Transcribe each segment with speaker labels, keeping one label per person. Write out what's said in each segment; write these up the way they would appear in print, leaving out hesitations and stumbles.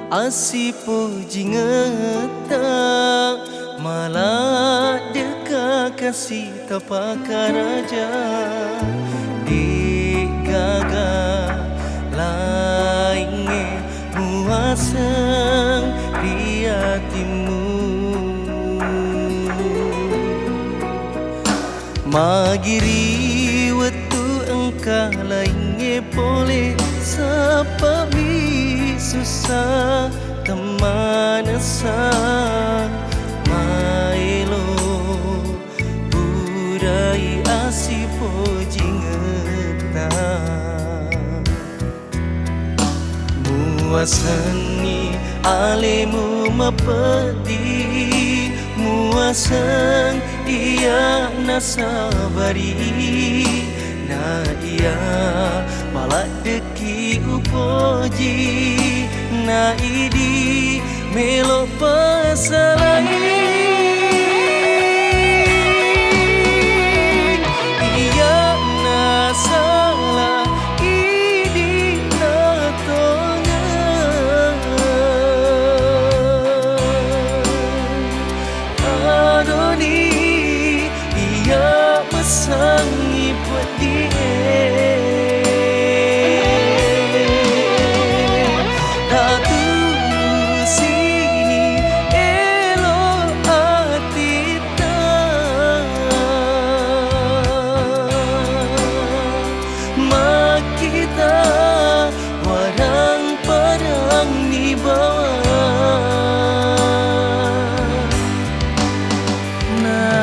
Speaker 1: Asipo jingata malah deka kasih tapaka raja di gaga lainge muasang di hatimu magiri waktu engkau lainge boleh sapa susah temanasan mailo budai asipo jingeta muasani alemu mapedi muasang ia nasabari na ia malak deki upoji na idi melo pasalai iya na salah idi na tonga adoni iya masangi buat dia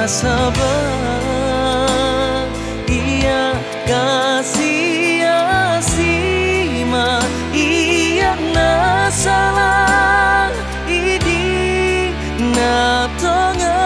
Speaker 1: sabar ia kasih asima ia na salah idi na tonga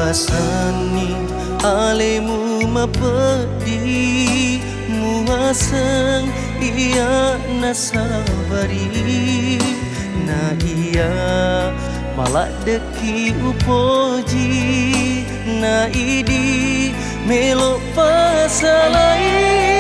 Speaker 1: muasani alemu mapedi muasang ia nasabari na ia malak deki upoji na idi melo pasalai